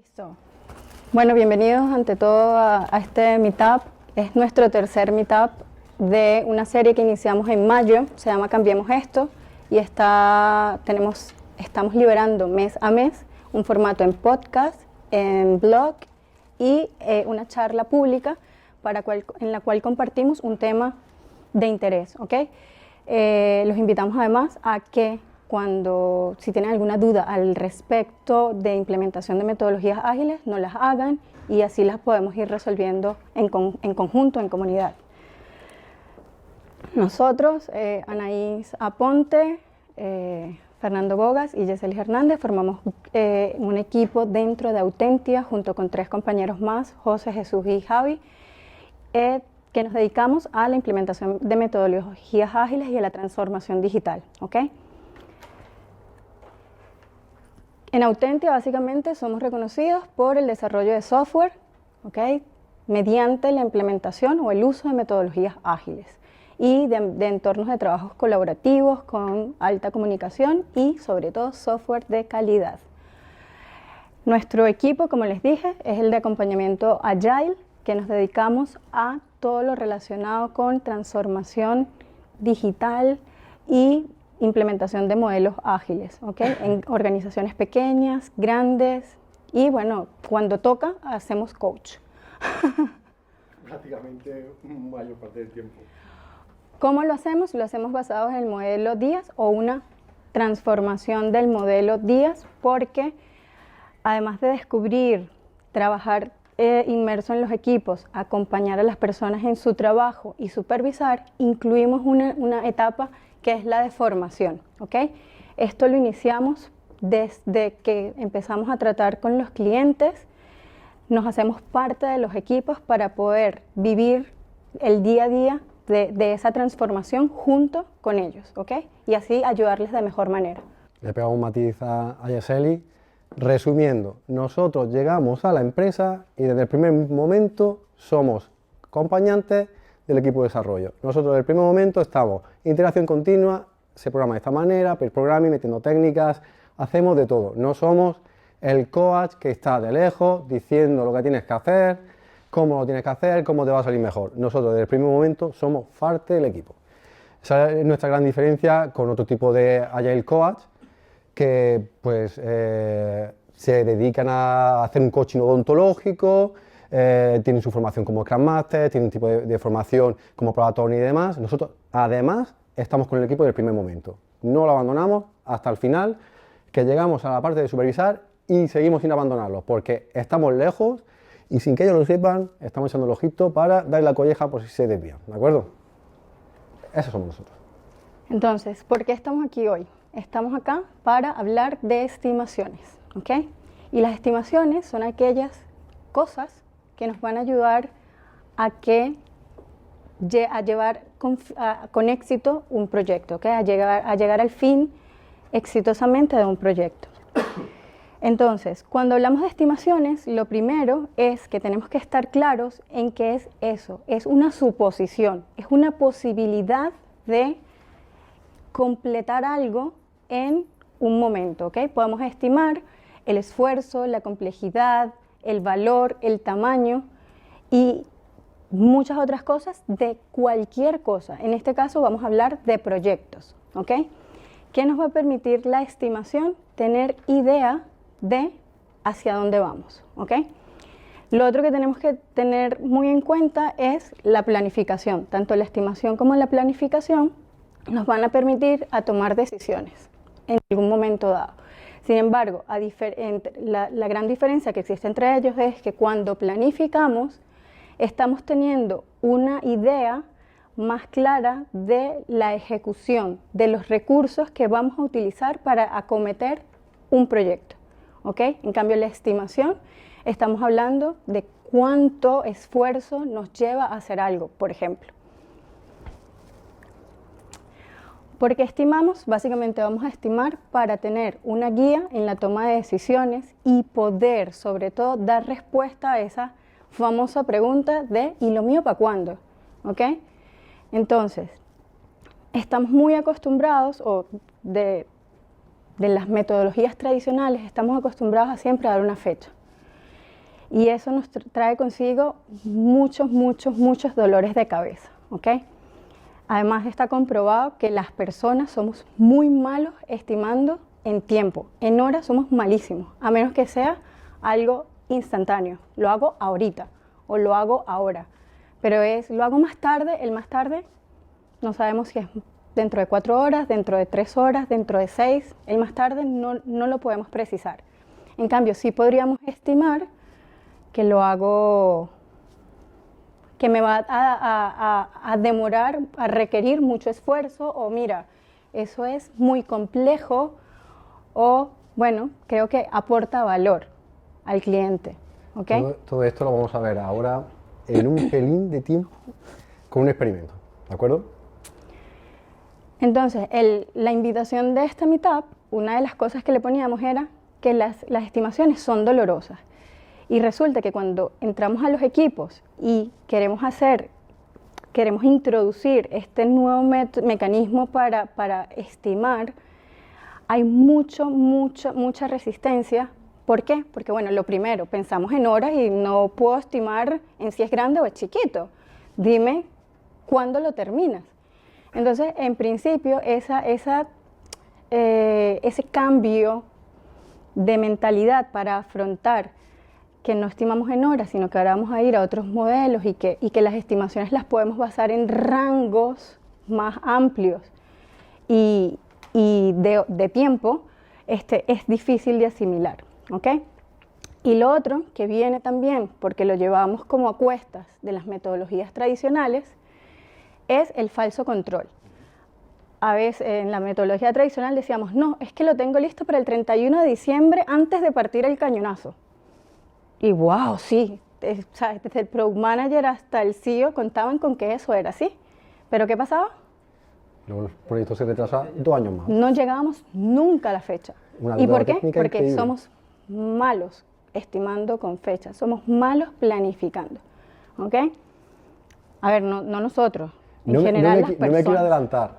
Listo. Bueno, bienvenidos ante todo a este meetup. Es nuestro tercer meetup de una serie que iniciamos en mayo, se llama Cambiemos Esto, y estamos liberando mes a mes un formato en podcast, en blog y una charla pública en la cual compartimos un tema de interés, ¿ok? Los invitamos además a que si tienen alguna duda al respecto de implementación de metodologías ágiles, nos las hagan y así las podemos ir resolviendo en conjunto, en comunidad. Nosotros, Anaís Aponte, Fernando Bogas y Yeseli Hernández, formamos un equipo dentro de Autentia junto con 3 compañeros más, José, Jesús y Javi, que nos dedicamos a la implementación de metodologías ágiles y a la transformación digital, ¿ok? En Autentia básicamente somos reconocidos por el desarrollo de software, ¿ok?, mediante la implementación o el uso de metodologías ágiles y de entornos de trabajos colaborativos con alta comunicación y sobre todo software de calidad. Nuestro equipo, como les dije, es el de acompañamiento Agile, que nos dedicamos a todo lo relacionado con transformación digital y implementación de modelos ágiles, ¿ok? En organizaciones pequeñas, grandes y bueno, cuando toca hacemos coach. Prácticamente mayor parte del tiempo. ¿Cómo lo hacemos? Lo hacemos basados en el modelo Díaz o una transformación del modelo Díaz, porque además de descubrir, trabajar inmerso en los equipos, acompañar a las personas en su trabajo y supervisar, incluimos una etapa que es la de formación, ¿ok? Esto lo iniciamos desde que empezamos a tratar con los clientes, nos hacemos parte de los equipos para poder vivir el día a día de esa transformación junto con ellos, ¿ok? Y así ayudarles de mejor manera. Le pegamos un matiz a Yeseli. Resumiendo, nosotros llegamos a la empresa y desde el primer momento somos acompañantes del equipo de desarrollo. Nosotros desde el primer momento estamos interacción continua, se programa de esta manera, pair programming, metiendo técnicas, hacemos de todo. No somos el coach que está de lejos diciendo lo que tienes que hacer, cómo lo tienes que hacer, cómo te va a salir mejor. Nosotros desde el primer momento somos parte del equipo. Esa es nuestra gran diferencia con otro tipo de Agile Coach que pues se dedican a hacer un coaching odontológico, tienen su formación como Scrum Master, tienen un tipo de formación como Product Owner y demás. Nosotros además estamos con el equipo desde el primer momento, no lo abandonamos hasta el final, que llegamos a la parte de supervisar y seguimos sin abandonarlo, porque estamos lejos y sin que ellos lo sepan, estamos echando el ojito para darle la colleja por si se desvían, ¿de acuerdo? Esos somos nosotros. Entonces, ¿por qué estamos aquí hoy? Estamos acá para hablar de estimaciones, ¿ok? Y las estimaciones son aquellas cosas que nos van a ayudar a llevar con éxito un proyecto, ¿ok? A llegar al fin exitosamente de un proyecto. Entonces, cuando hablamos de estimaciones, lo primero es que tenemos que estar claros en qué es eso. Es una suposición, es una posibilidad de completar algo en un momento, ¿ok? Podemos estimar el esfuerzo, la complejidad, el valor, el tamaño y muchas otras cosas de cualquier cosa. En este caso vamos a hablar de proyectos, ¿ok? ¿Qué nos va a permitir la estimación? Tener idea de hacia dónde vamos, ¿ok? Lo otro que tenemos que tener muy en cuenta es la planificación. Tanto la estimación como la planificación nos van a permitir a tomar decisiones en algún momento dado. Sin embargo, la gran diferencia que existe entre ellos es que cuando planificamos estamos teniendo una idea más clara de la ejecución, de los recursos que vamos a utilizar para acometer un proyecto, ¿ok? En cambio, la estimación, estamos hablando de cuánto esfuerzo nos lleva a hacer algo, por ejemplo. Porque estimamos, básicamente vamos a estimar para tener una guía en la toma de decisiones y poder, sobre todo, dar respuesta a esa famosa pregunta de ¿y lo mío para cuándo? ¿Ok? Entonces, estamos muy acostumbrados, o de las metodologías tradicionales, estamos acostumbrados a siempre dar una fecha. Y eso nos trae consigo muchos, muchos, muchos dolores de cabeza, ¿ok? Además está comprobado que las personas somos muy malos estimando en tiempo. En horas somos malísimos, a menos que sea algo instantáneo. Lo hago ahorita o lo hago ahora. Pero lo hago más tarde, el más tarde no sabemos si es dentro de 4 horas, dentro de 3 horas, dentro de 6. El más tarde no lo podemos precisar. En cambio, sí podríamos estimar que lo hago, que me va a demorar, a requerir mucho esfuerzo, o mira, eso es muy complejo, o bueno, creo que aporta valor al cliente. ¿Okay? Todo esto lo vamos a ver ahora en un pelín de tiempo con un experimento, ¿de acuerdo? Entonces, la invitación de esta meetup, una de las cosas que le poníamos era que las estimaciones son dolorosas. Y resulta que cuando entramos a los equipos y queremos introducir este nuevo mecanismo para estimar, hay mucha resistencia. ¿Por qué? Porque bueno, lo primero, pensamos en horas y no puedo estimar en si es grande o es chiquito. Dime cuándo lo terminas. Entonces, en principio, ese cambio de mentalidad para afrontar que no estimamos en horas, sino que ahora vamos a ir a otros modelos y que las estimaciones las podemos basar en rangos más amplios y de tiempo, es difícil de asimilar, ¿ok? Y lo otro que viene también, porque lo llevamos como a cuestas de las metodologías tradicionales, es el falso control. A veces en la metodología tradicional decíamos, no, es que lo tengo listo para el 31 de diciembre antes de partir el cañonazo. Y wow, sí, ¿sabes? Desde el Product Manager hasta el CEO contaban con que eso era así. ¿Pero qué pasaba? Luego el proyecto se retrasa 2 años más. No llegábamos nunca a la fecha. ¿Y por qué? Porque increíble. Somos malos estimando con fechas, somos malos planificando, ¿ok? A ver, no nosotros, en general las personas. No me quiero adelantar.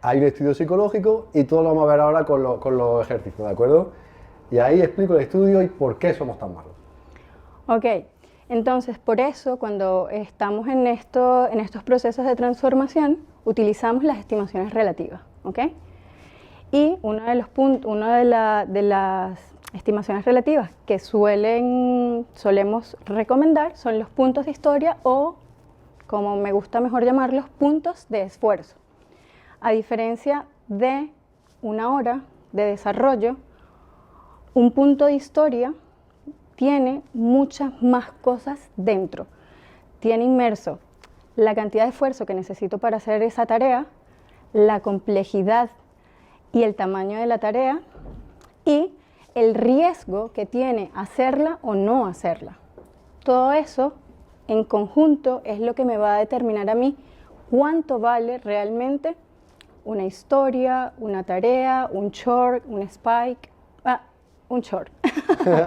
Hay un estudio psicológico y todo lo vamos a ver ahora con los ejercicios, ¿de acuerdo? Y ahí explico el estudio y por qué somos tan malos. Ok, entonces por eso cuando estamos en estos procesos de transformación utilizamos las estimaciones relativas, ¿ok? Y uno de las estimaciones relativas que solemos recomendar son los puntos de historia o, como me gusta mejor llamarlos, puntos de esfuerzo. A diferencia de una hora de desarrollo, un punto de historia tiene muchas más cosas dentro. Tiene inmerso la cantidad de esfuerzo que necesito para hacer esa tarea, la complejidad y el tamaño de la tarea y el riesgo que tiene hacerla o no hacerla. Todo eso en conjunto es lo que me va a determinar a mí cuánto vale realmente una historia, una tarea, un short, un spike. Un short.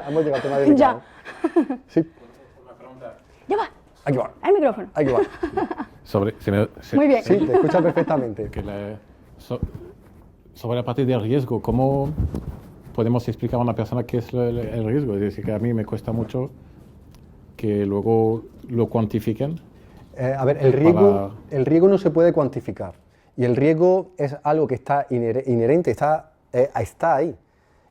Hemos llegado a tema de ya. Sí. Una pregunta. Ya va. Aquí va. Al micrófono. Aquí va. Muy bien. Sí, te escuchas perfectamente. Sobre la parte del riesgo, ¿cómo podemos explicar a una persona qué es el riesgo? Es decir, que a mí me cuesta mucho que luego lo cuantifiquen. A ver, el riesgo no se puede cuantificar. Y el riesgo es algo que está inherente, está ahí.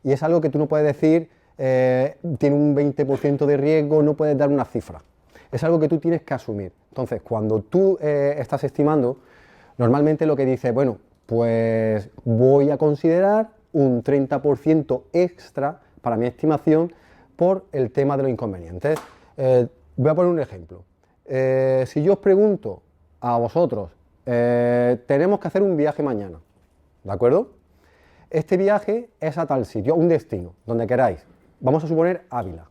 Y es algo que tú no puedes decir, tiene un 20% de riesgo, no puedes dar una cifra. Es algo que tú tienes que asumir. Entonces, cuando tú estás estimando, normalmente lo que dices, bueno, pues voy a considerar un 30% extra para mi estimación por el tema de los inconvenientes. Voy a poner un ejemplo. Si yo os pregunto a vosotros, tenemos que hacer un viaje mañana, ¿de acuerdo? Este viaje es a tal sitio, un destino, donde queráis. Vamos a suponer Ávila.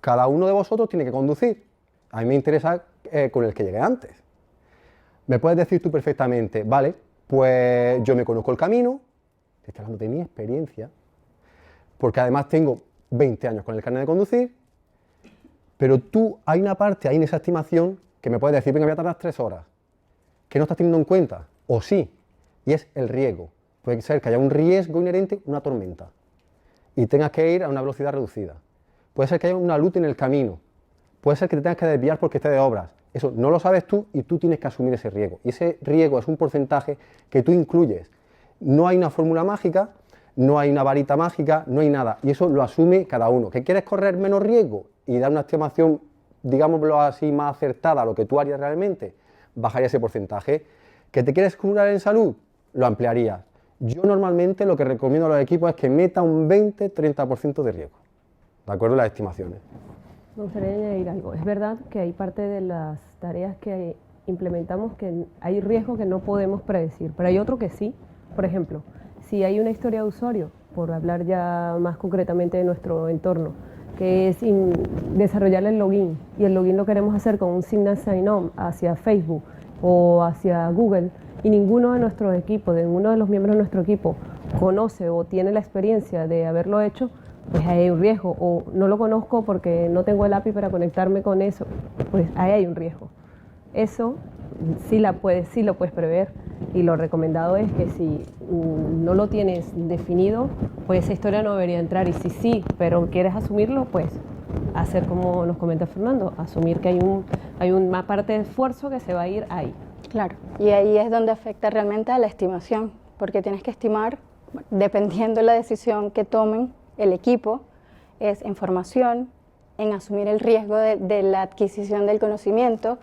Cada uno de vosotros tiene que conducir. A mí me interesa con el que llegue antes. Me puedes decir tú perfectamente, vale, pues yo me conozco el camino, te estoy hablando de mi experiencia, porque además tengo 20 años con el carnet de conducir, pero hay una parte ahí en esa estimación que me puedes decir, venga, voy a tardar 3 horas, que no estás teniendo en cuenta, o sí, y es el riesgo. Puede ser que haya un riesgo inherente, una tormenta, y tengas que ir a una velocidad reducida. puede ser que haya una luz en el camino, puede ser que te tengas que desviar porque esté de obras. Eso no lo sabes tú y tú tienes que asumir ese riesgo. Y ese riesgo es un porcentaje que tú incluyes. No hay una fórmula mágica, no hay una varita mágica, no hay nada. Y eso lo asume cada uno. ¿Que quieres correr menos riesgo y dar una estimación, digámoslo así, más acertada a lo que tú harías realmente? Bajaría ese porcentaje. ¿Que te quieres curar en salud? Lo ampliarías. Yo normalmente lo que recomiendo a los equipos es que meta un 20-30% de riesgo. ¿De acuerdo? Las estimaciones. Me gustaría añadir algo. Es verdad que hay parte de las tareas que implementamos que hay riesgos que no podemos predecir, pero hay otro que sí. Por ejemplo, si hay una historia de usuario, por hablar ya más concretamente de nuestro entorno, que es desarrollar el login, y el login lo queremos hacer con un single sign-on hacia Facebook o hacia Google, y ninguno de nuestros equipos, de ninguno de los miembros de nuestro equipo conoce o tiene la experiencia de haberlo hecho, pues ahí hay un riesgo. O no lo conozco porque no tengo el API para conectarme con eso, pues ahí hay un riesgo. Eso sí lo puedes prever, y lo recomendado es que si no lo tienes definido, pues esa historia no debería entrar, y si sí, pero quieres asumirlo, pues hacer como nos comenta Fernando, asumir que hay una parte de esfuerzo que se va a ir ahí. Claro, y ahí es donde afecta realmente a la estimación, porque tienes que estimar, dependiendo de la decisión que tomen el equipo, es en formación, en asumir el riesgo de la adquisición del conocimiento,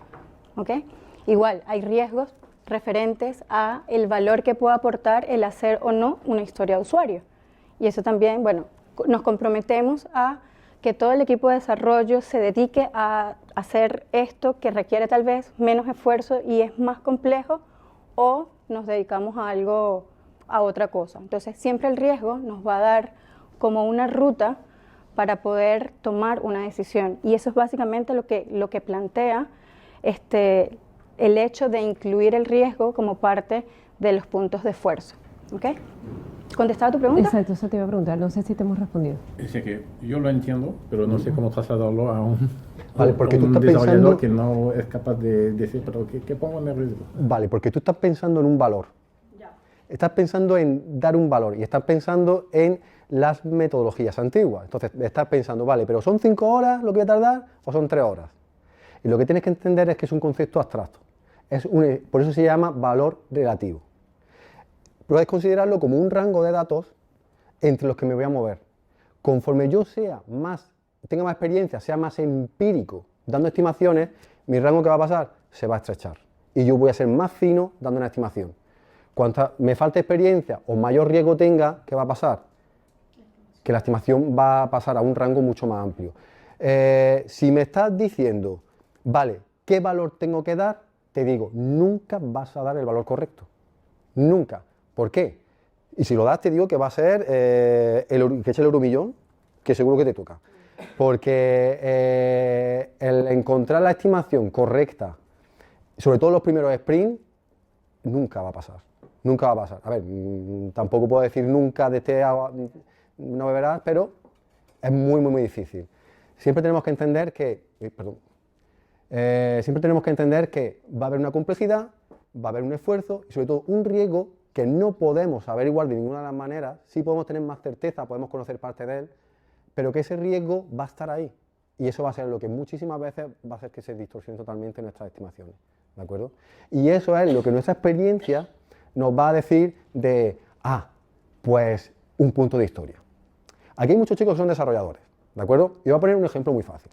¿ok? Igual, hay riesgos referentes a el valor que pueda aportar el hacer o no una historia de usuario. Y eso también, bueno, nos comprometemos a que todo el equipo de desarrollo se dedique a hacer esto que requiere tal vez menos esfuerzo y es más complejo, o nos dedicamos a algo, a otra cosa. Entonces, siempre el riesgo nos va a dar como una ruta para poder tomar una decisión. Y eso es básicamente lo que plantea el hecho de incluir el riesgo como parte de los puntos de esfuerzo. ¿Ok? ¿Contestado tu pregunta? Exacto, eso te iba a preguntar, no sé si te hemos respondido. Es que yo lo entiendo, pero no sé cómo trasladarlo a Vale, porque a tú un estás desarrollador pensando... que no es capaz de decir, pero ¿qué pongo en el riesgo? Vale, porque tú estás pensando en un valor. Estás pensando en dar un valor y estás pensando en las metodologías antiguas. Entonces, estás pensando, vale, pero ¿son 5 horas lo que voy a tardar o son 3 horas? Y lo que tienes que entender es que es un concepto abstracto. Por eso se llama valor relativo. Puedes considerarlo como un rango de datos entre los que me voy a mover. Conforme yo tenga más experiencia, sea más empírico dando estimaciones, mi rango que va a pasar se va a estrechar. Y yo voy a ser más fino dando una estimación. Cuanto me falte experiencia o mayor riesgo tenga, ¿qué va a pasar? Que la estimación va a pasar a un rango mucho más amplio. Si me estás diciendo, vale, ¿qué valor tengo que dar? Te digo, nunca vas a dar el valor correcto. Nunca. ¿Por qué? Y si lo das, te digo que va a ser que eche el euromillón, que seguro que te toca. Porque el encontrar la estimación correcta, sobre todo en los primeros sprints, nunca va a pasar. Nunca va a pasar. A ver, tampoco puedo decir nunca de este agua no beberás, pero es muy, muy, muy difícil. Siempre tenemos que entender que, va a haber una complejidad, va a haber un esfuerzo y sobre todo un riesgo que no podemos averiguar de ninguna de las maneras. Sí podemos tener más certeza, podemos conocer parte de él, pero que ese riesgo va a estar ahí. Y eso va a ser lo que muchísimas veces va a hacer que se distorsionen totalmente nuestras estimaciones. ¿De acuerdo? Y eso es lo que nuestra experiencia nos va a decir de, pues un punto de historia. Aquí hay muchos chicos que son desarrolladores, ¿de acuerdo? Y voy a poner un ejemplo muy fácil.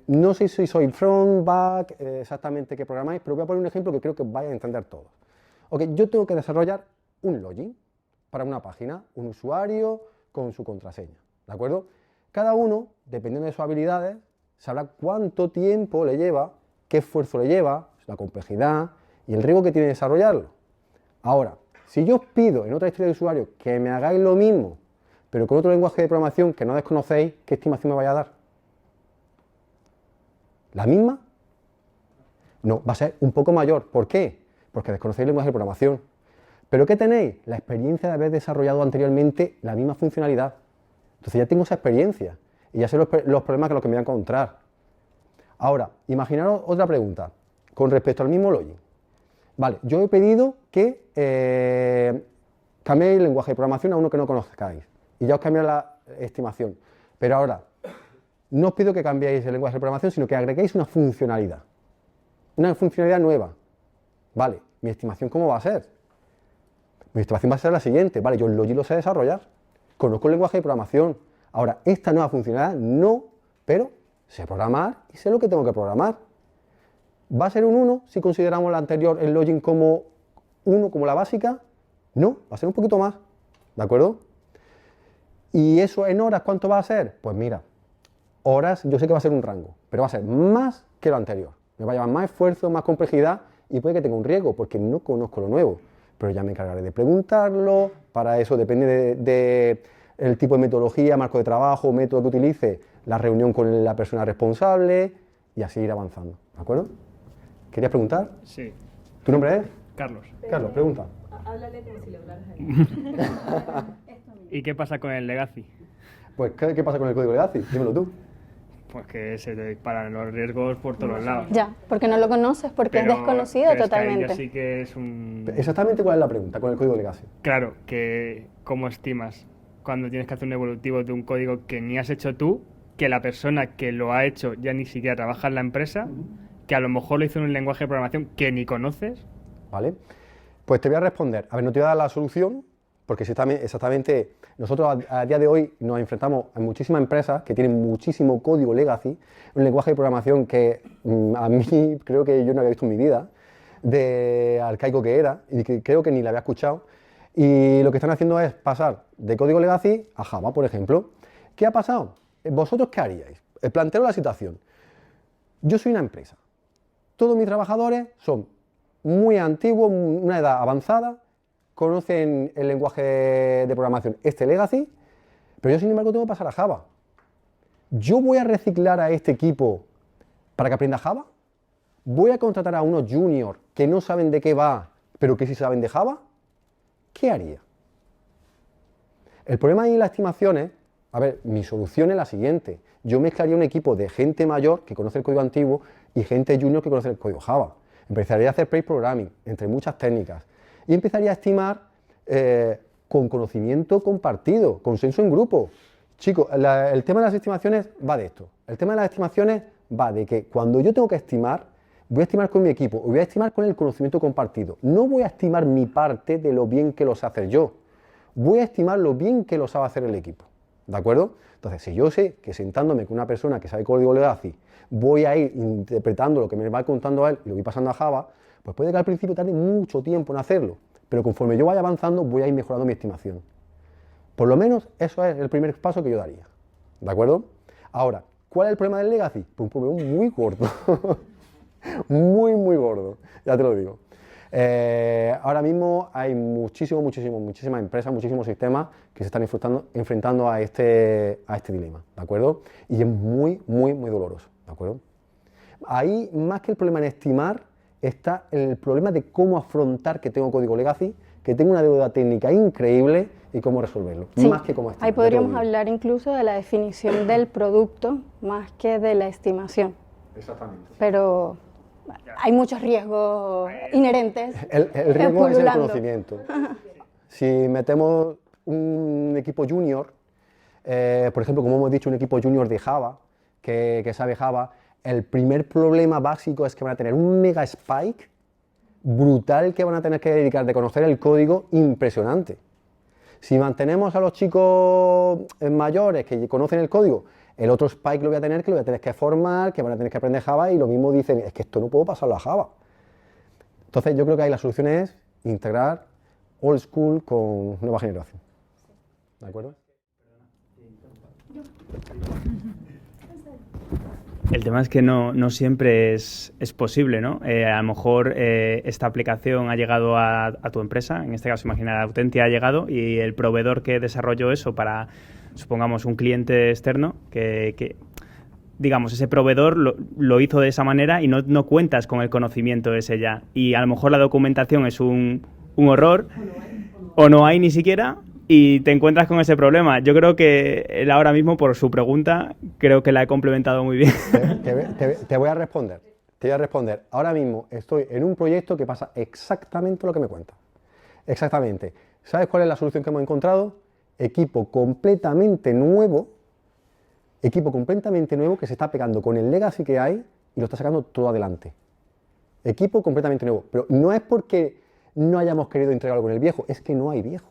No sé si soy front, back, exactamente qué programáis, pero voy a poner un ejemplo que creo que vais a entender todos. Ok, yo tengo que desarrollar un login para una página, un usuario con su contraseña, ¿de acuerdo? Cada uno, dependiendo de sus habilidades, sabrá cuánto tiempo le lleva, qué esfuerzo le lleva, la complejidad y el riesgo que tiene desarrollarlo. Ahora, si yo os pido en otra historia de usuario que me hagáis lo mismo, pero con otro lenguaje de programación que no desconocéis, ¿qué estimación me vaya a dar? ¿La misma? No, va a ser un poco mayor. ¿Por qué? Porque desconocéis el lenguaje de programación. ¿Pero qué tenéis? La experiencia de haber desarrollado anteriormente la misma funcionalidad. Entonces ya tengo esa experiencia y ya sé los problemas con los que me voy a encontrar. Ahora, imaginaros otra pregunta con respecto al mismo login. Vale, yo he pedido que cambiéis el lenguaje de programación a uno que no conozcáis y ya os cambié la estimación. Pero ahora, no os pido que cambiéis el lenguaje de programación, sino que agreguéis una funcionalidad nueva. Vale, ¿mi estimación cómo va a ser? Mi estimación va a ser la siguiente, vale, yo el Logic lo sé desarrollar, conozco el lenguaje de programación. Ahora, esta nueva funcionalidad no, pero sé programar y sé lo que tengo que programar. ¿Va a ser un 1 si consideramos la anterior, el Logic, como 1, como la básica? No, va a ser un poquito más, ¿de acuerdo? ¿Y eso en horas cuánto va a ser? Pues mira, horas yo sé que va a ser un rango, pero va a ser más que lo anterior. Me va a llevar más esfuerzo, más complejidad y puede que tenga un riesgo porque no conozco lo nuevo. Pero ya me encargaré de preguntarlo, para eso depende del tipo de metodología, marco de trabajo, método que utilice, la reunión con la persona responsable y así ir avanzando, ¿de acuerdo? ¿Querías preguntar? Sí. ¿Tu nombre es? Carlos. Carlos, pregunta. Háblale como si le hablaras a él. ¿Y qué pasa con el legacy? Pues, ¿qué pasa con el código legacy? Dímelo tú. Pues que se te disparan los riesgos por todos los lados. Ya, porque no lo conoces, porque Pero- es desconocido pero es que ahí totalmente. ya sí que es un... Exactamente cuál es la pregunta con el código legacy. Claro, que ¿cómo estimas cuando tienes que hacer un evolutivo de un código que ni has hecho tú, que la persona que lo ha hecho ya ni siquiera trabaja en la empresa, que a lo mejor lo hizo en un lenguaje de programación que ni conoces? ¿Vale? Pues te voy a responder. A ver, no te voy a dar la solución, porque exactamente nosotros a día de hoy nos enfrentamos a muchísimas empresas que tienen muchísimo código legacy, un lenguaje de programación que a mí creo que yo no había visto en mi vida, de arcaico que era, y que creo que ni la había escuchado. Y lo que están haciendo es pasar de código legacy a Java, por ejemplo. ¿Qué ha pasado? ¿Vosotros qué haríais? Planteo la situación. Yo soy una empresa. Todos mis trabajadores son muy antiguos, una edad avanzada, conocen el lenguaje de programación legacy, pero yo sin embargo tengo que pasar a Java. ¿Yo voy a reciclar a este equipo para que aprenda Java? ¿Voy a contratar a unos juniors que no saben de qué va, pero que sí saben de Java? ¿Qué haría? El problema ahí en las estimaciones, a ver, mi solución es la siguiente. Yo mezclaría un equipo de gente mayor que conoce el código antiguo y gente junior que conoce el código Java. Empezaría a hacer pair programming, entre muchas técnicas, y empezaría a estimar con conocimiento compartido, consenso en grupo. Chicos, el tema de las estimaciones va de esto. El tema de las estimaciones va de que cuando yo tengo que estimar, voy a estimar con mi equipo, voy a estimar con el conocimiento compartido. No voy a estimar mi parte de lo bien que lo sé hacer yo. Voy a estimar lo bien que lo sabe hacer el equipo. ¿De acuerdo? Entonces, si yo sé que sentándome con una persona que sabe código legacy, voy a ir interpretando lo que me va contando a él y lo voy pasando a Java, pues puede que al principio tarde mucho tiempo en hacerlo, pero conforme yo vaya avanzando voy a ir mejorando mi estimación. Por lo menos eso es el primer paso que yo daría. ¿De acuerdo? Ahora, ¿cuál es el problema del legacy? Pues un problema muy gordo. muy gordo, ya te lo digo. Ahora mismo hay muchísimas empresas, muchísimos sistemas que se están enfrentando a este dilema, ¿de acuerdo? Y es muy doloroso, ¿de acuerdo? Ahí, más que el problema en estimar, está el problema de cómo afrontar que tengo código legacy, que tengo una deuda técnica increíble y cómo resolverlo, Sí, más que cómo estimar. ahí podríamos hablar incluso de la definición del producto más que de la estimación. Exactamente. Pero hay muchos riesgos inherentes. El riesgo es el pululando. conocimiento. Si metemos un equipo junior, por ejemplo, como hemos dicho, un equipo junior de Java, que sabe Java, el primer problema básico es que van a tener un mega spike brutal que van a tener que dedicar de conocer el código impresionante. Si mantenemos a los chicos mayores que conocen el código, el otro spike lo voy a tener que formar, que van a tener que aprender Java y lo mismo dicen, es que esto no puedo pasarlo a Java. Entonces yo creo que ahí la solución es integrar old school con nueva generación. ¿De acuerdo? El tema es que no siempre es posible, ¿no? A lo mejor esta aplicación ha llegado a tu empresa, en este caso imagina Autentia ha llegado y el proveedor que desarrolló eso para, supongamos, un cliente externo, que digamos, ese proveedor lo hizo de esa manera y no cuentas con el conocimiento ese ya. Y a lo mejor la documentación es un horror o no hay ni siquiera y te encuentras con ese problema. Yo creo que él ahora mismo, por su pregunta, creo que la he complementado muy bien. Te voy a responder. Te voy a responder. Ahora mismo estoy en un proyecto que pasa exactamente lo que me cuenta. Exactamente. ¿Sabes cuál es la solución que hemos encontrado? Equipo completamente nuevo Equipo completamente nuevo que se está pegando con el legacy que hay y lo está sacando todo adelante. Equipo completamente nuevo. Pero no es porque no hayamos querido entregarlo con el viejo, es que no hay viejo.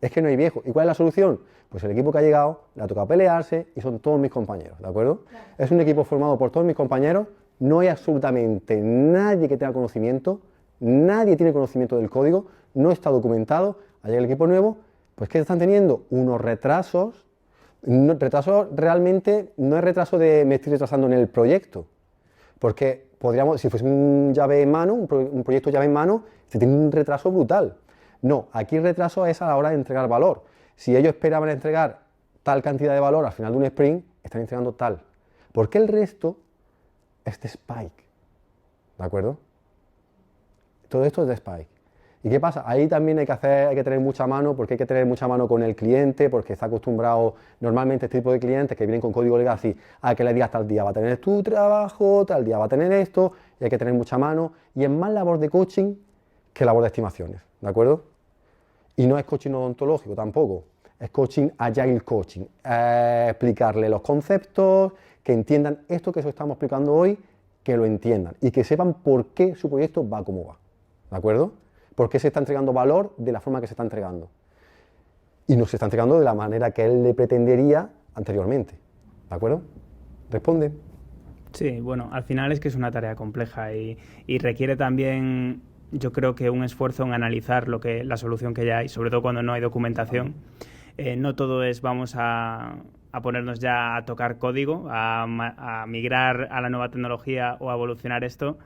Es que no hay viejo. ¿Y cuál es la solución? Pues el equipo que ha llegado le ha tocado pelearse y son todos mis compañeros, ¿de acuerdo? Claro. Es un equipo formado por todos mis compañeros, no hay absolutamente nadie que tenga conocimiento, nadie tiene conocimiento del código, no está documentado, ha llegado el equipo nuevo, pues que están teniendo unos retrasos, retrasos realmente, no es retraso de me estoy retrasando en el proyecto, porque podríamos, si fuese un llave en mano, un proyecto llave en mano, se tiene un retraso brutal. No, aquí el retraso es a la hora de entregar valor. Si ellos esperaban entregar tal cantidad de valor al final de un sprint, están entregando tal. Porque el resto es de Spike, ¿de acuerdo? Todo esto es de Spike. ¿Y qué pasa? Ahí también hay que tener mucha mano, porque hay que tener mucha mano con el cliente, porque está acostumbrado normalmente este tipo de clientes que vienen con código legacy a que le digas tal día va a tener tu trabajo, tal día va a tener esto, y hay que tener mucha mano, y es más labor de coaching que labor de estimaciones, ¿de acuerdo? Y no es coaching odontológico tampoco, es coaching agile coaching, explicarle los conceptos, que entiendan esto que os estamos explicando hoy, que lo entiendan y que sepan por qué su proyecto va como va, ¿de acuerdo? ¿Por qué se está entregando valor de la forma que se está entregando? Y no se está entregando de la manera que él le pretendería anteriormente, ¿de acuerdo? ¿Responde? Sí, bueno, al final es que es una tarea compleja y requiere también, yo creo que un esfuerzo en analizar la solución que ya hay, sobre todo cuando no hay documentación. No todo es vamos a ponernos ya a tocar código, a migrar a la nueva tecnología o a evolucionar esto.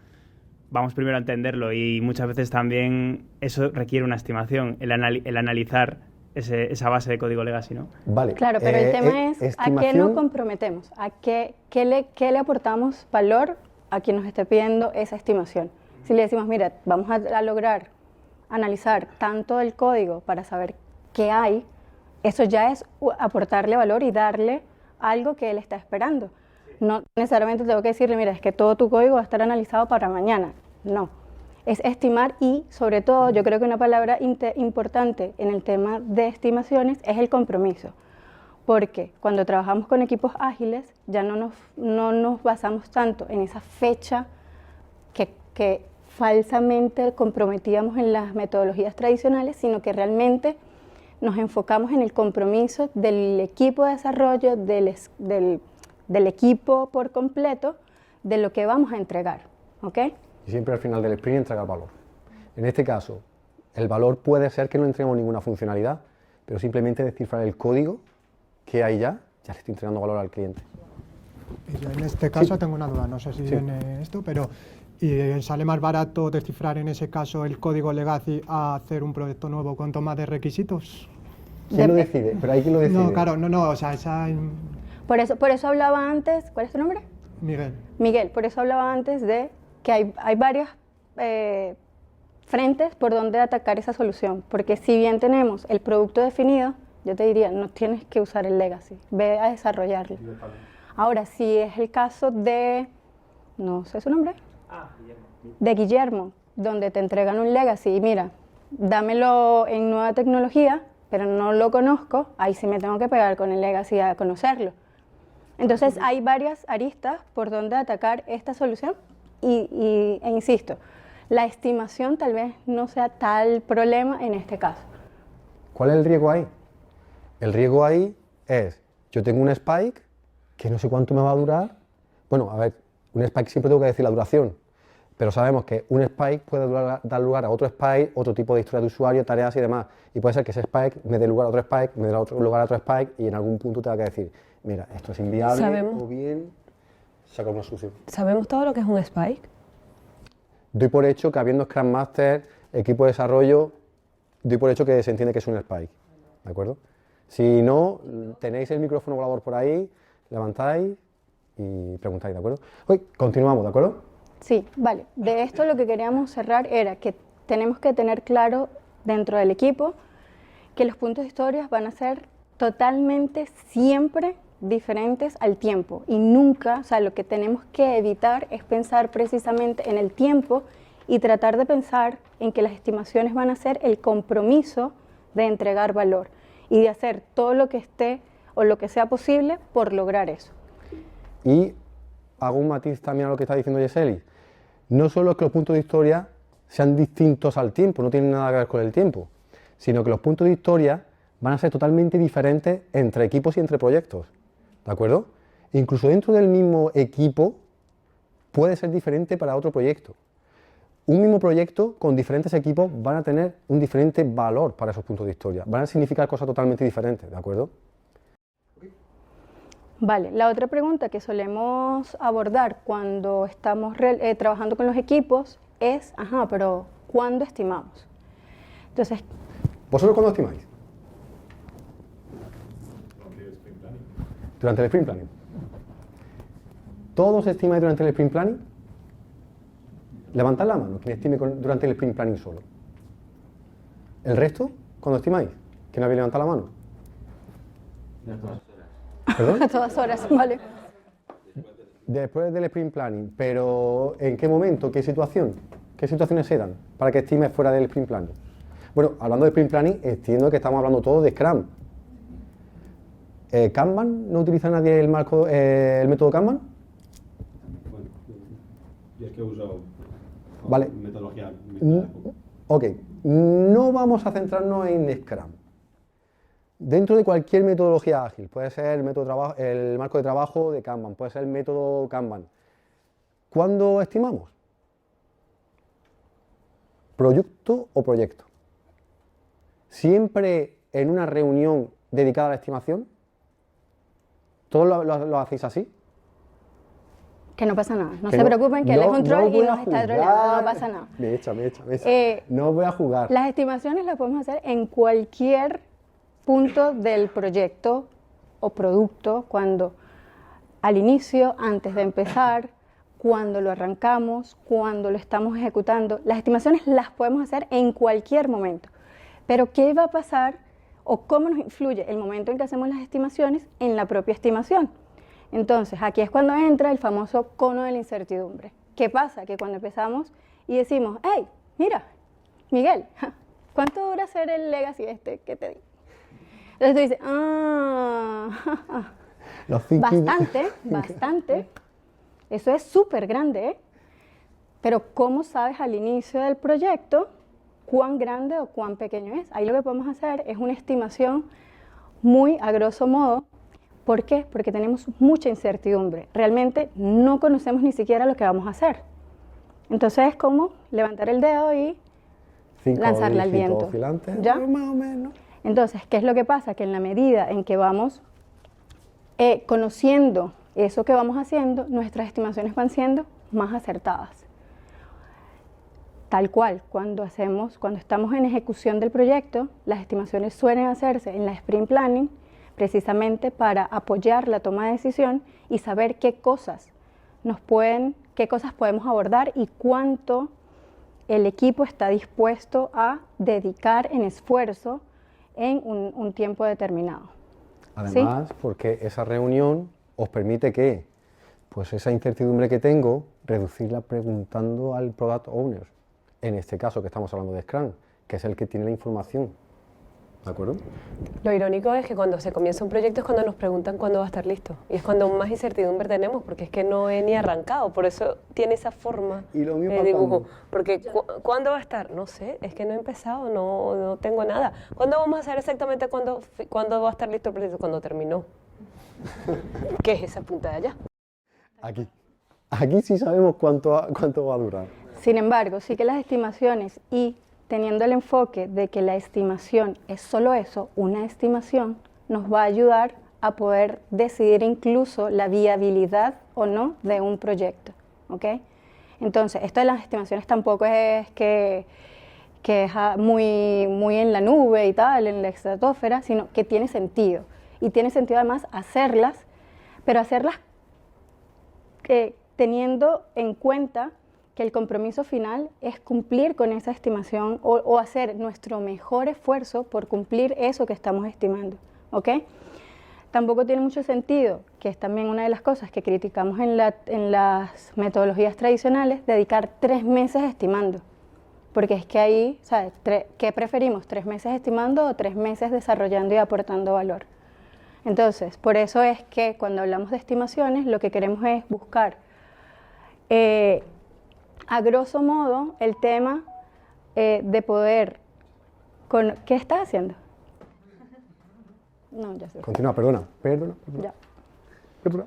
Vamos primero a entenderlo y muchas veces también eso requiere una estimación, el analizar esa base de código legacy, ¿no? Vale. Claro, pero el tema es a qué nos comprometemos, a qué le aportamos valor a quien nos esté pidiendo esa estimación. Si le decimos, mira, vamos a lograr analizar tanto el código para saber qué hay, eso ya es aportarle valor y darle algo que él está esperando. No necesariamente tengo que decirle, mira, es que todo tu código va a estar analizado para mañana. No, es estimar y, sobre todo, yo creo que una palabra importante en el tema de estimaciones es el compromiso. Porque cuando trabajamos con equipos ágiles, ya no nos basamos tanto en esa fecha que falsamente comprometíamos en las metodologías tradicionales, sino que realmente nos enfocamos en el compromiso del equipo de desarrollo, del equipo por completo, de lo que vamos a entregar, ¿ok? Y siempre al final del sprint entregar valor. En este caso, el valor puede ser que no entreguemos ninguna funcionalidad, pero simplemente descifrar el código que hay ya le estoy entregando valor al cliente. Y yo en este caso Sí. tengo una duda, no sé si viene esto, pero ¿y sale más barato descifrar en ese caso el código legacy a hacer un proyecto nuevo con toma de requisitos? ¿Quién lo decide? Pero hay quien lo decide. No, claro, no, o sea, esa... Por eso hablaba antes, ¿cuál es tu nombre? Miguel. Miguel, por eso hablaba antes de que hay varios frentes por donde atacar esa solución, porque si bien tenemos el producto definido, yo te diría, no tienes que usar el legacy, ve a desarrollarlo. Ahora, si es el caso de, no sé su nombre, de Guillermo, donde te entregan un legacy y mira, dámelo en nueva tecnología, pero no lo conozco, ahí sí me tengo que pegar con el legacy a conocerlo. Entonces hay varias aristas por donde atacar esta solución e insisto, la estimación tal vez no sea tal problema en este caso. ¿Cuál es el riesgo ahí? El riesgo ahí es, yo tengo un spike que no sé cuánto me va a durar. Bueno, a ver, un spike siempre tengo que decir la duración, pero sabemos que un spike puede dar lugar a otro spike, otro tipo de historia de usuario, tareas y demás. Y puede ser que ese spike me dé lugar a otro spike, me dé lugar a otro spike y en algún punto tenga que decir, mira, esto es inviable o bien sacar una solución. ¿Sabemos todo lo que es un spike? Doy por hecho que habiendo Scrum Master, equipo de desarrollo, doy por hecho que se entiende que es un spike, ¿de acuerdo? Si no, tenéis el micrófono volador por ahí, levantáis y preguntáis, ¿de acuerdo? Hoy continuamos, ¿de acuerdo? Sí, vale. De esto lo que queríamos cerrar era que tenemos que tener claro dentro del equipo que los puntos de historias van a ser totalmente siempre diferentes al tiempo y nunca, o sea, lo que tenemos que evitar es pensar precisamente en el tiempo y tratar de pensar en que las estimaciones van a ser el compromiso de entregar valor y de hacer todo lo que esté o lo que sea posible por lograr eso. Y hago un matiz también a lo que está diciendo Yeseli. No solo es que los puntos de historia sean distintos al tiempo, no tienen nada que ver con el tiempo, sino que los puntos de historia van a ser totalmente diferentes entre equipos y entre proyectos, ¿de acuerdo? Incluso dentro del mismo equipo puede ser diferente para otro proyecto. Un mismo proyecto con diferentes equipos van a tener un diferente valor para esos puntos de historia, van a significar cosas totalmente diferentes, ¿de acuerdo? Vale, la otra pregunta que solemos abordar cuando estamos trabajando con los equipos es, ajá, pero ¿cuándo estimamos? Entonces, ¿vosotros cuándo estimáis? Durante el sprint planning. ¿Todos estimáis durante el sprint planning? Levantad la mano, quien estime durante el sprint planning solo. ¿El resto? ¿Cuándo estimáis? ¿Quién habéis levantado la mano? ¿Perdón? a todas horas, vale. Después del sprint planning, pero ¿en qué momento? ¿Qué situación? ¿Qué situaciones eran para que estimes fuera del sprint planning? Bueno, hablando de sprint planning, entiendo que estamos hablando todo de Scrum. ¿Kanban? ¿No utiliza nadie el método Kanban? Bueno, yo es que he usado Vale. metodología. Ok, no vamos a centrarnos en Scrum. Dentro de cualquier metodología ágil, puede ser el marco de trabajo de Kanban, puede ser el método Kanban. ¿Cuándo estimamos? ¿Producto o proyecto? ¿Siempre en una reunión dedicada a la estimación? ¿Todos lo hacéis así? Que no pasa nada, no Que se preocupen, que él es un troll y voy a nos está jugar. troleando, no pasa nada. Me echa. Eh, No voy a jugar. Las estimaciones las podemos hacer en cualquier punto del proyecto o producto, cuando al inicio, antes de empezar, cuando lo arrancamos, cuando lo estamos ejecutando. Las estimaciones las podemos hacer en cualquier momento. Pero ¿qué va a pasar o cómo nos influye el momento en que hacemos las estimaciones en la propia estimación? Entonces, aquí es cuando entra el famoso cono de la incertidumbre. ¿Qué pasa? Que cuando empezamos y decimos, hey, mira, Miguel, ¿cuánto dura hacer el legacy este que te di? Entonces tú dices, bastante. Eso es súper grande, ¿eh? Pero ¿cómo sabes al inicio del proyecto cuán grande o cuán pequeño es? Ahí lo que podemos hacer es una estimación muy a grosso modo. ¿Por qué? Porque tenemos mucha incertidumbre. Realmente no conocemos ni siquiera lo que vamos a hacer. Entonces es como levantar el dedo y lanzarla al viento. ¿Ya? Más o menos. Entonces, ¿qué es lo que pasa? Que en la medida en que vamos conociendo eso que vamos haciendo, nuestras estimaciones van siendo más acertadas. Tal cual, cuando estamos en ejecución del proyecto, las estimaciones suelen hacerse en la sprint planning, precisamente para apoyar la toma de decisión y saber qué cosas podemos abordar y cuánto el equipo está dispuesto a dedicar en esfuerzo en un tiempo determinado. Además, ¿sí? Porque esa reunión os permite que, pues esa incertidumbre que tengo, reducirla preguntando al Product Owner, en este caso que estamos hablando de Scrum, que es el que tiene la información. ¿De acuerdo? Lo irónico es que cuando se comienza un proyecto es cuando nos preguntan cuándo va a estar listo. Y es cuando más incertidumbre tenemos, porque es que no he ni arrancado. Por eso tiene esa forma de dibujo. Porque ¿cuándo va a estar? No sé, es que no he empezado, no tengo nada. ¿Cuándo vamos a hacer exactamente cuándo va a estar listo el proyecto? Cuando terminó. ¿Qué es esa punta de allá? Aquí sí sabemos cuánto va a durar. Sin embargo, sí que las estimaciones y teniendo el enfoque de que la estimación es solo eso, una estimación, nos va a ayudar a poder decidir incluso la viabilidad o no de un proyecto, ¿ok? Entonces, esto de las estimaciones tampoco es que es muy en la nube y tal, en la estratosfera, sino que tiene sentido. Y tiene sentido además hacerlas, pero hacerlas teniendo en cuenta que el compromiso final es cumplir con esa estimación o hacer nuestro mejor esfuerzo por cumplir eso que estamos estimando, ¿ok? Tampoco tiene mucho sentido, que es también una de las cosas que criticamos en las metodologías tradicionales, dedicar 3 meses estimando, porque es que ahí, ¿sabes? ¿Qué preferimos? ¿3 meses estimando o 3 meses desarrollando y aportando valor? Entonces, por eso es que cuando hablamos de estimaciones, lo que queremos es buscar, a grosso modo, el tema de poder... ¿Qué estás haciendo? No, ya sé. Continúa, perdona. Ya. Perdona.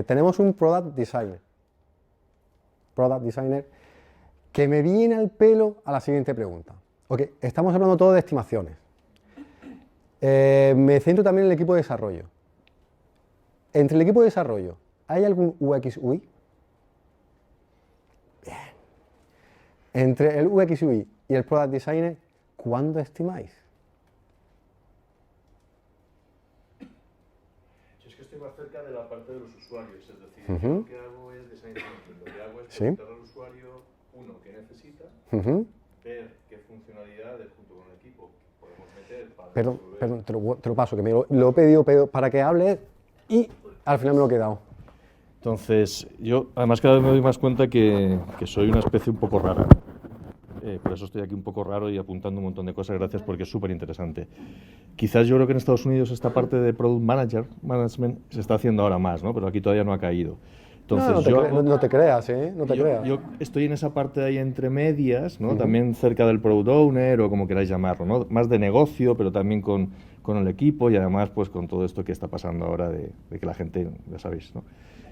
Tenemos un Product Designer. Que me viene al pelo a la siguiente pregunta. Ok, estamos hablando todo de estimaciones. Me centro también en el equipo de desarrollo. Entre el equipo de desarrollo, ¿hay algún UX/UI? Bien. Entre el UX/UI y el Product Designer, ¿cuándo estimáis? Yo es que estoy más cerca de la parte de los usuarios, es decir, Ujú. yo lo que hago es design thinking, lo que hago es Sí. preguntar al usuario, uno, qué necesita, Ujú. ver qué funcionalidades junto con el equipo podemos meter para Perdón, resolver. te lo paso, que me lo he pedido para que hables y al final me lo he quedado. Entonces, yo además cada vez me doy más cuenta que soy una especie un poco rara. Por eso estoy aquí un poco raro y apuntando un montón de cosas, gracias porque es súper interesante. Quizás yo creo que en Estados Unidos esta parte de Product Management se está haciendo ahora más, ¿no? Pero aquí todavía no ha caído. Entonces, No te creas, ¿eh? No te creas. yo estoy en esa parte de ahí entre medias, ¿no? También cerca del Product Owner o como queráis llamarlo, ¿no? Más de negocio, pero también con el equipo y además pues con todo esto que está pasando ahora de que la gente, ya sabéis, ¿no?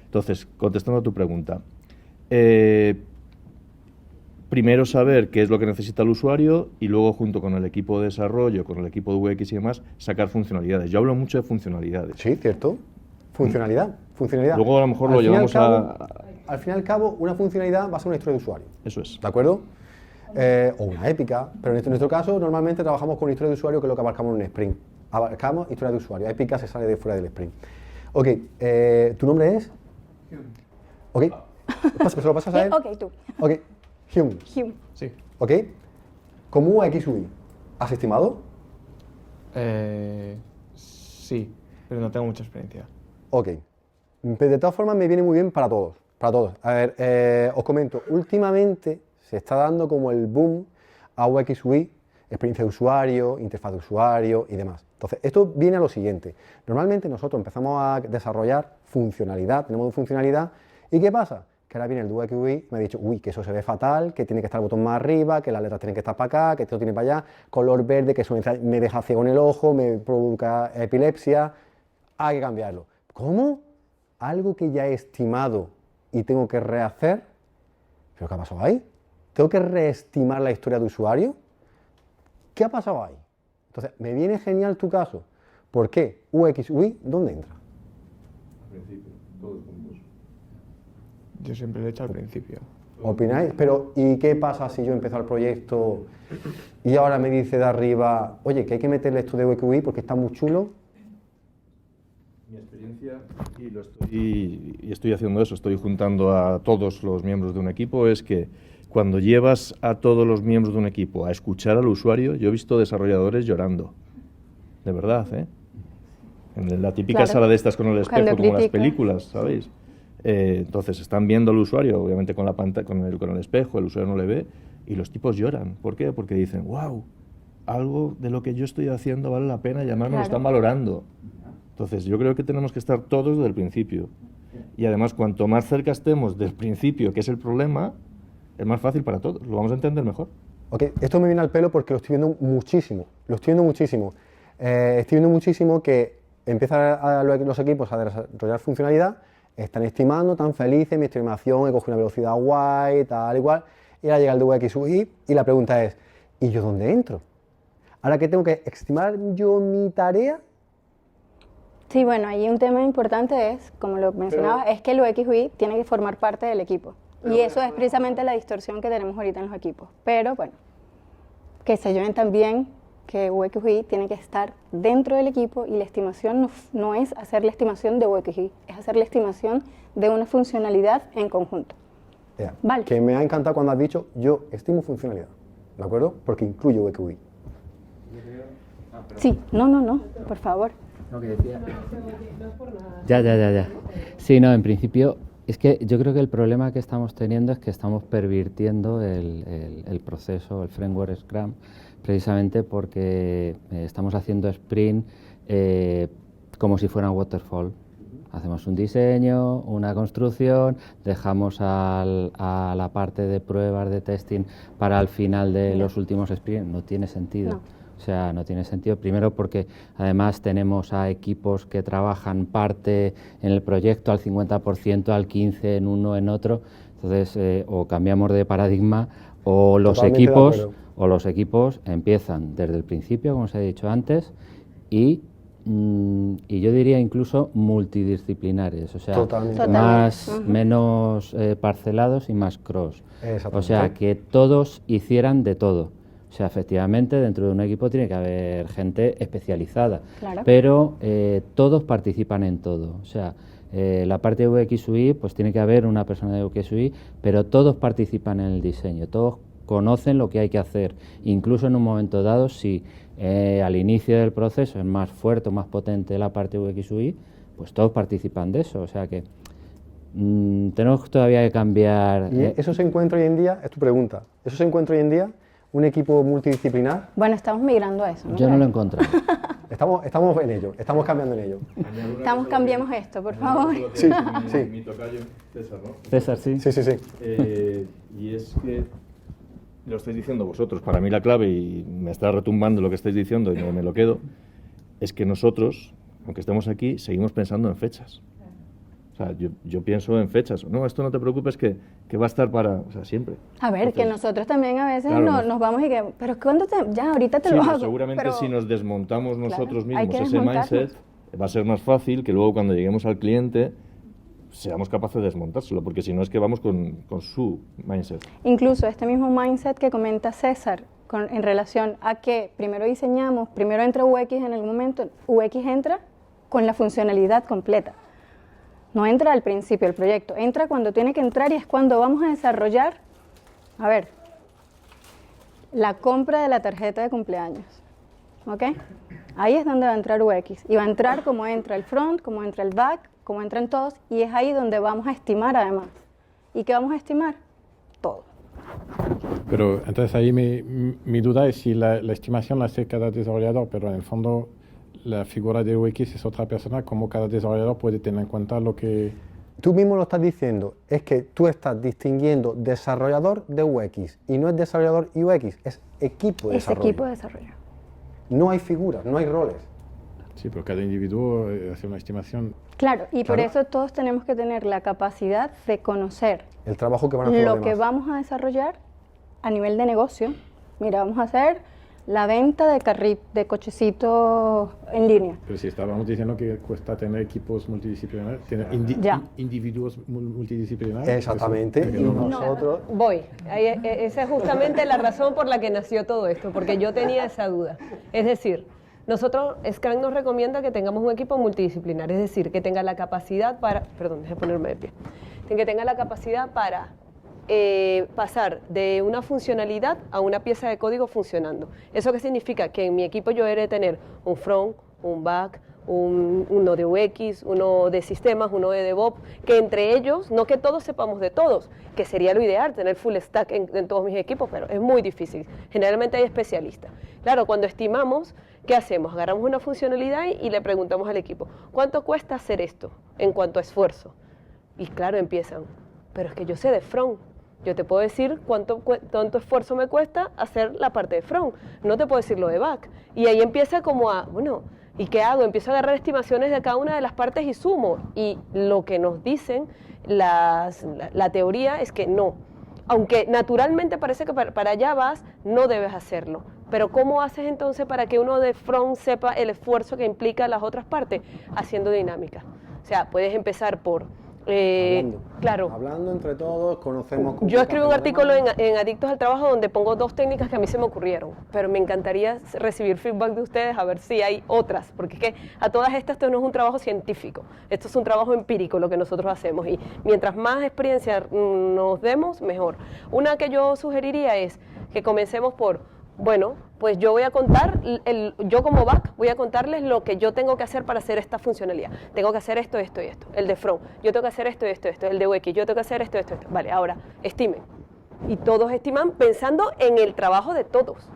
Entonces, contestando a tu pregunta, primero saber qué es lo que necesita el usuario y luego junto con el equipo de desarrollo, con el equipo de UX y demás, sacar funcionalidades. Yo hablo mucho de funcionalidades. Sí, cierto. Funcionalidad. Luego a lo mejor Al lo fin y al llevamos cabo- Al fin y al cabo, una funcionalidad va a ser una historia de usuario. Eso es. ¿De acuerdo? O una épica, pero en nuestro caso normalmente trabajamos con historia de usuario, que es lo que abarcamos en un sprint. Abarcamos historia de usuario, épica se sale de fuera del sprint. Ok, ¿tu nombre es? Ok, ¿se lo pasas a él? Ok, tú. Ok, Hume. Hume. Sí. Ok, ¿cómo UX/UI? ¿Has estimado? Sí, pero no tengo mucha experiencia. Ok, pero de todas formas me viene muy bien para todos, para todos. A ver, os comento, últimamente se está dando como el boom a UX/UI, experiencia de usuario, interfaz de usuario y demás. Entonces, esto viene a lo siguiente. Normalmente nosotros empezamos a desarrollar funcionalidad, tenemos funcionalidad, ¿y qué pasa? Que ahora viene el UX/UI y me ha dicho, uy, que eso se ve fatal, que tiene que estar el botón más arriba, que las letras tienen que estar para acá, que esto tiene para allá, color verde, que eso me deja ciego en el ojo, me provoca epilepsia, hay que cambiarlo. ¿Cómo? Algo que ya he estimado y tengo que rehacer. ¿Pero qué ha pasado ahí? ¿Tengo que reestimar la historia de usuario? ¿Qué ha pasado ahí? Entonces, me viene genial tu caso. ¿Por qué? UX/UI, ¿dónde entra? Al principio, todos juntos. Yo siempre lo he hecho al principio. ¿Opináis? Pero, ¿y qué pasa si yo empiezo el proyecto y ahora me dice de arriba, oye, que hay que meterle esto de UX/UI porque está muy chulo? Mi experiencia, y estoy haciendo eso, estoy juntando a todos los miembros de un equipo, es que cuando llevas a todos los miembros de un equipo a escuchar al usuario, yo he visto desarrolladores llorando, de verdad, ¿eh? En la típica Claro. sala de estas con el espejo, Cuando como las critica. películas, ¿sabéis? Entonces están viendo al usuario, obviamente con la pantalla, con el espejo, el usuario no le ve, y los tipos lloran. ¿Por qué? Porque dicen, wow, algo de lo que yo estoy haciendo vale la pena y además me lo Claro. están valorando. Entonces, yo creo que tenemos que estar todos desde el principio. Y además, cuanto más cerca estemos del principio, que es el problema, es más fácil para todos. Lo vamos a entender mejor. Ok, esto me viene al pelo porque lo estoy viendo muchísimo. Estoy viendo muchísimo que empiezan los equipos a desarrollar funcionalidad, están estimando, tan felices, mi estimación, he cogido una velocidad guay, tal, igual, y ahora llega el de UX/UI y la pregunta es, ¿y yo dónde entro? Ahora que tengo que estimar yo mi tarea. Sí, bueno, ahí un tema importante es, como lo mencionaba, es que el UX/UI tiene que formar parte del equipo. Y eso es precisamente la distorsión que tenemos ahorita en los equipos. Pero bueno, que se lleven también que UX/UI tiene que estar dentro del equipo y la estimación no es hacer la estimación de UX/UI, es hacer la estimación de una funcionalidad en conjunto. Ya, Vale. Que me ha encantado cuando has dicho, yo estimo funcionalidad, ¿de acuerdo? Porque incluye UX/UI. Sí, no, por favor. Lo que decía. Ya. Sí, no, en principio, es que yo creo que el problema que estamos teniendo es que estamos pervirtiendo el proceso, el framework Scrum, precisamente porque estamos haciendo sprint como si fuera un waterfall. Hacemos un diseño, una construcción, dejamos a la parte de pruebas, de testing, para el final de los últimos sprints. No tiene sentido. No. O sea, no tiene sentido. Primero porque además tenemos a equipos que trabajan parte en el proyecto al 50%, al 15%, en uno, en otro. Entonces, o cambiamos de paradigma o los equipos empiezan desde el principio, como os he dicho antes, y yo diría incluso multidisciplinares, o sea, menos parcelados y más cross. O sea, que todos hicieran de todo. O sea, efectivamente, dentro de un equipo tiene que haber gente especializada, Claro. pero todos participan en todo. O sea, la parte de UX UI, pues tiene que haber una persona de UX UI, pero todos participan en el diseño, todos conocen lo que hay que hacer. Incluso en un momento dado, si al inicio del proceso es más fuerte o más potente la parte UX UI, pues todos participan de eso. O sea que tenemos todavía que cambiar. ¿Y eso se encuentra hoy en día? Es tu pregunta. ¿Eso se encuentra hoy en día? ¿Un equipo multidisciplinar? Bueno, estamos migrando a eso, ¿no? Yo no lo he encontrado. Estamos en ello, estamos cambiando en ello. Cambiemos esto, por favor. Sí, sí. Mi tocayo, César, ¿no? César, sí. Sí. Y es que lo estáis diciendo vosotros, para mí la clave, y me está retumbando lo que estáis diciendo y no me lo quedo, es que nosotros, aunque estemos aquí, seguimos pensando en fechas. O sea, yo pienso en fechas. No, esto no te preocupes que va a estar para, o sea, siempre. A ver, Entonces, que nosotros también a veces claro, nos vamos y que, pero ¿cuándo ya, ahorita te sí, lo pero hago? seguramente pero si nos desmontamos nosotros hay mismos que ese desmontarnos. mindset, va a ser más fácil que luego cuando lleguemos al cliente seamos capaces de desmontárselo, porque si no es que vamos con su mindset. Incluso este mismo mindset que comenta César en relación a que primero diseñamos, primero entra UX en algún momento, UX entra con la funcionalidad completa. No entra al principio del proyecto, entra cuando tiene que entrar y es cuando vamos a desarrollar, a ver, la compra de la tarjeta de cumpleaños, ¿ok? Ahí es donde va a entrar UX y va a entrar como entra el front, como entra el back, como entran todos y es ahí donde vamos a estimar además. ¿Y qué vamos a estimar? Todo. Pero entonces ahí mi duda es si la estimación la hace cada desarrollador, pero en el fondo la figura de UX es otra persona, como cada desarrollador puede tener en cuenta lo que... Tú mismo lo estás diciendo, es que tú estás distinguiendo desarrollador de UX y no es desarrollador y UX, es equipo de desarrollo. Es equipo de desarrollo. No hay figuras, no hay roles. Sí, pero cada individuo hace una estimación. Claro, y por eso todos tenemos que tener la capacidad de conocer el trabajo que van a hacer lo que vamos a desarrollar a nivel de negocio. Mira, vamos a hacer la venta de cochecitos en línea. Pero si estábamos diciendo que cuesta tener equipos multidisciplinarios, tener individuos multidisciplinarios. Exactamente. Eso, y nosotros... Voy. Esa es justamente la razón por la que nació todo esto, porque yo tenía esa duda. Es decir, nosotros, Scrum nos recomienda que tengamos un equipo multidisciplinar, es decir, que tenga la capacidad para... Perdón, déjame ponerme de pie. Que tenga la capacidad para pasar de una funcionalidad a una pieza de código funcionando. ¿Eso qué significa? Que en mi equipo yo he de tener un front, un back, uno de UX, uno de sistemas, uno de DevOps, que entre ellos, no que todos sepamos de todos, que sería lo ideal, tener full stack en todos mis equipos, pero es muy difícil. Generalmente hay especialistas. Claro, cuando estimamos, ¿qué hacemos? Agarramos una funcionalidad y le preguntamos al equipo, ¿cuánto cuesta hacer esto en cuanto a esfuerzo? Y claro, empiezan, pero es que yo sé de front. Yo te puedo decir cuánto esfuerzo me cuesta hacer la parte de front, no te puedo decir lo de back. Y ahí empieza como bueno, ¿y qué hago? Empiezo a agarrar estimaciones de cada una de las partes y sumo. Y lo que nos dicen la teoría es que no. Aunque naturalmente parece que para allá vas, no debes hacerlo. Pero ¿cómo haces entonces para que uno de front sepa el esfuerzo que implica las otras partes? Haciendo dinámica. O sea, puedes empezar por... Hablando entre todos, conocemos... Yo escribí un artículo en Adictos al Trabajo donde pongo 2 técnicas que a mí se me ocurrieron, pero me encantaría recibir feedback de ustedes a ver si hay otras, porque es que a todas estas esto no es un trabajo científico, esto es un trabajo empírico lo que nosotros hacemos y mientras más experiencia nos demos, mejor. Una que yo sugeriría es que comencemos por... Bueno, pues yo voy a contar, yo como back voy a contarles lo que yo tengo que hacer para hacer esta funcionalidad. Tengo que hacer esto, esto y esto. El de front, yo tengo que hacer esto, esto, esto. El de UX, yo tengo que hacer esto, esto, esto. Vale, ahora, estimen. Y todos estiman pensando en el trabajo de todos.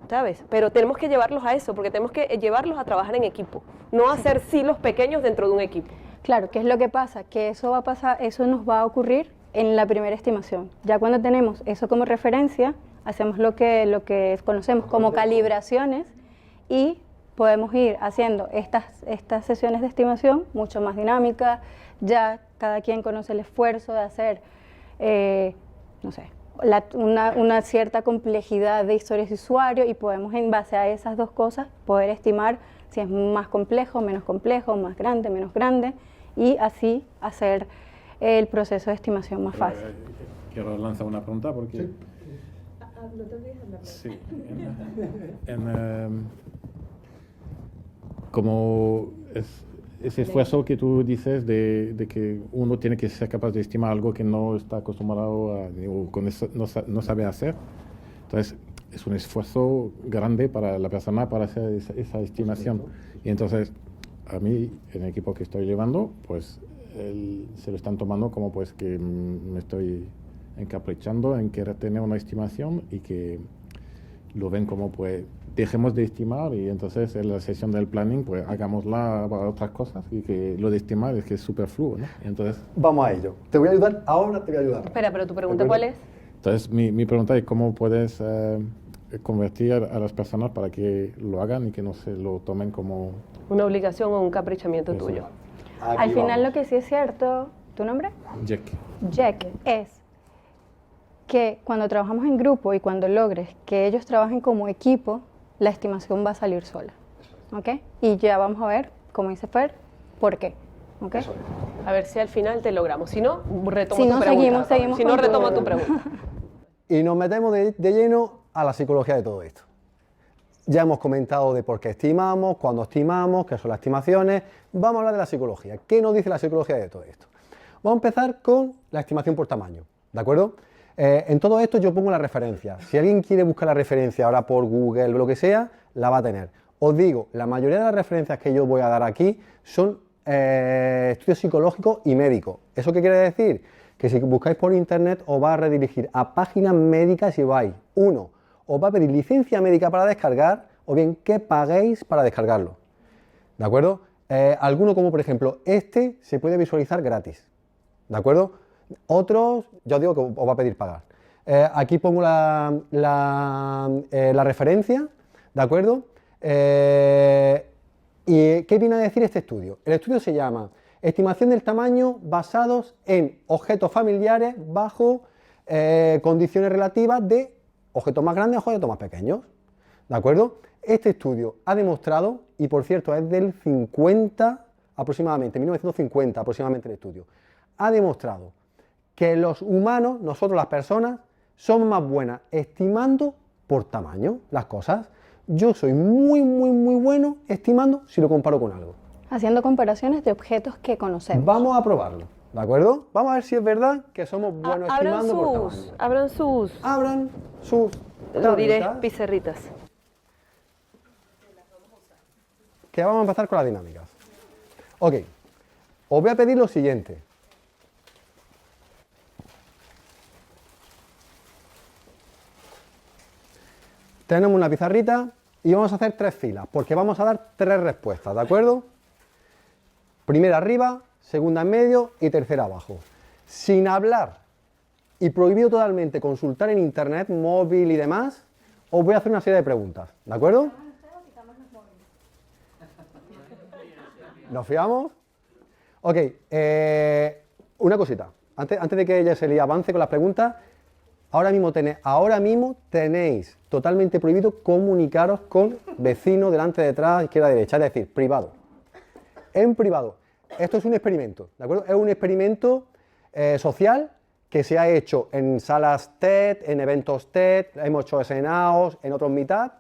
¿sabes? Pero tenemos que llevarlos a eso, porque tenemos que llevarlos a trabajar en equipo, no hacer silos pequeños dentro de un equipo. Claro, ¿qué es lo que pasa? Que eso va a pasar, eso nos va a ocurrir en la primera estimación. Ya cuando tenemos eso como referencia, hacemos lo que conocemos como calibraciones y podemos ir haciendo estas sesiones de estimación mucho más dinámicas. Ya cada quien conoce el esfuerzo de hacer, no sé, una cierta complejidad de historias de usuario y podemos en base a esas dos cosas poder estimar si es más complejo, menos complejo, más grande, menos grande y así hacer el proceso de estimación más fácil. Quiero lanzar una pregunta porque... ¿No te olvides hablar? Sí. Como ese esfuerzo que tú dices de que uno tiene que ser capaz de estimar algo que no está acostumbrado a, o con eso no sabe hacer. Entonces, es un esfuerzo grande para la persona para hacer esa estimación. Y entonces, a mí, en el equipo que estoy llevando, pues se lo están tomando como pues que me estoy encaprichando en querer tener una estimación y que lo ven como pues dejemos de estimar y entonces en la sesión del planning pues hagámosla para otras cosas y que lo de estimar es que es superfluo, ¿no? Y entonces, vamos a ello. Te voy a ayudar, ahora te voy a ayudar. Espera, pero tu pregunta ¿cuál es? Entonces mi pregunta es cómo puedes convertir a las personas para que lo hagan y que no se lo tomen como... Una obligación o un caprichamiento tuyo. Al final lo que sí es cierto, ¿tu nombre? Jack. Jack, es que cuando trabajamos en grupo y cuando logres que ellos trabajen como equipo, la estimación va a salir sola, ¿ok? Y ya vamos a ver, como dice Fer, por qué, ¿ok? A ver si al final te logramos. Si no, retomo Si tu no, pregunta. seguimos Si no, con tu- retomo tu pregunta. Y nos metemos de lleno a la psicología de todo esto. Ya hemos comentado de por qué estimamos, cuándo estimamos, qué son las estimaciones. Vamos a hablar de la psicología. ¿Qué nos dice la psicología de todo esto? Vamos a empezar con la estimación por tamaño, ¿de acuerdo? En todo esto yo pongo la referencia. Si alguien quiere buscar la referencia ahora por Google o lo que sea, la va a tener. Os digo, la mayoría de las referencias que yo voy a dar aquí son estudios psicológicos y médicos. ¿Eso qué quiere decir? Que si buscáis por internet os va a redirigir a páginas médicas y vais, uno, os va a pedir licencia médica para descargar o bien que paguéis para descargarlo. ¿De acuerdo? Alguno como por ejemplo este se puede visualizar gratis. ¿De acuerdo? Otros, ya os digo que os va a pedir pagar. Aquí pongo la referencia, ¿de acuerdo? ¿Y qué viene a decir este estudio? El estudio se llama Estimación del tamaño basados en objetos familiares bajo condiciones relativas de objetos más grandes o objetos más pequeños. ¿De acuerdo? Este estudio ha demostrado, y por cierto es del 50 aproximadamente, 1950 aproximadamente el estudio, ha demostrado que los humanos, nosotros las personas, somos más buenas estimando por tamaño las cosas. Yo soy muy bueno estimando si lo comparo con algo. Haciendo comparaciones de objetos que conocemos. Vamos a probarlo, ¿de acuerdo? Vamos a ver si es verdad que somos buenos estimando por tamaño. Abran sus Lo diré, tablitas, pizarritas. que vamos a empezar con las dinámicas. Ok, os voy a pedir lo siguiente. Tenemos una pizarrita y vamos a hacer 3 filas, porque vamos a dar 3 respuestas, ¿de acuerdo? Primera arriba, segunda en medio y tercera abajo. Sin hablar y prohibido totalmente consultar en internet, móvil y demás, os voy a hacer una serie de preguntas, ¿de acuerdo? ¿Nos fiamos? Ok, una cosita, antes de que ella se le avance con las preguntas, ahora mismo tenéis totalmente prohibido comunicaros con vecinos delante, detrás, izquierda, derecha, es decir, privado. En privado. Esto es un experimento, ¿de acuerdo? Es un experimento social que se ha hecho en salas TED, en eventos TED, hemos hecho SNAOs, en otros Meetup,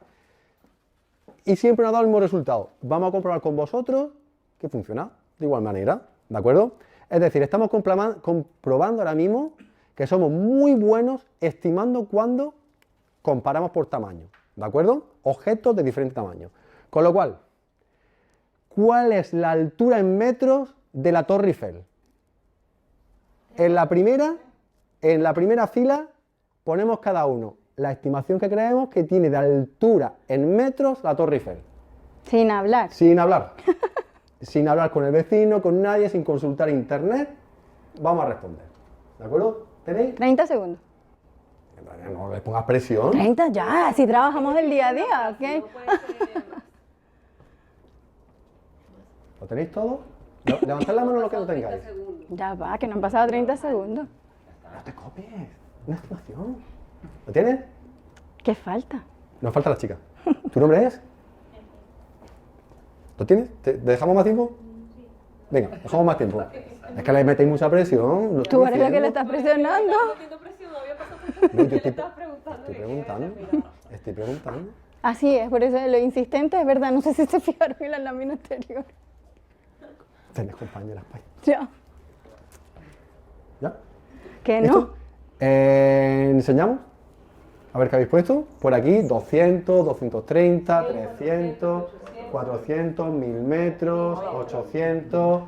y siempre nos ha dado el mismo resultado. Vamos a comprobar con vosotros que funciona de igual manera, ¿de acuerdo? Es decir, estamos comprobando ahora mismo que somos muy buenos estimando cuando comparamos por tamaño, ¿de acuerdo? Objetos de diferente tamaño. Con lo cual, ¿cuál es la altura en metros de la Torre Eiffel? En la primera fila ponemos cada uno la estimación que creemos que tiene de altura en metros la Torre Eiffel. Sin hablar. Sin hablar. Sin hablar con el vecino, con nadie, sin consultar internet, vamos a responder. ¿De acuerdo? ¿Tenéis? 30 segundos. No le pongas presión. 30 ya, si trabajamos el día a día, ¿ok? ¿Lo tenéis todo? Levantad la mano lo que no tengáis. Ya va, que no han pasado 30 segundos. No te copies. Una estimación. ¿Lo tienes? ¿Qué falta? Nos falta la chica. ¿Tu nombre es? ¿Lo tienes? ¿Te dejamos más tiempo? Venga, dejamos más tiempo. Es que le metéis mucha presión. Lo Tú estoy eres la que le diciendo. estás presionando. No, yo estoy preguntando. Estoy preguntando. Así es, por eso lo insistente es verdad. No sé si se fijaron en la lámina anterior. Tenés compañeras, pay. Ya. ¿Ya? ¿Que ¿Listo? no? Enseñamos. A ver qué habéis puesto. Por aquí, 200, 230, 300, 400, 1000 metros, 800,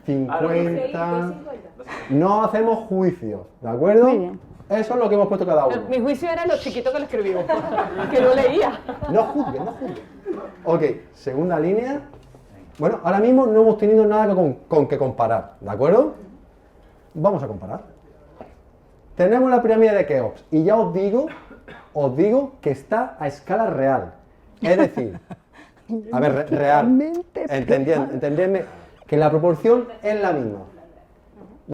50. No hacemos juicios, ¿de acuerdo? Muy bien. Eso es lo que hemos puesto cada uno. Mi juicio era lo chiquito que lo escribimos, que lo leía. No juzgue, no juzgue. Ok, segunda línea. Bueno, ahora mismo no hemos tenido nada con que comparar, ¿de acuerdo? Vamos a comparar. Tenemos la pirámide de Keops y ya os digo que está a escala real. Es decir, a ver, real. Entendedme que la proporción es la misma.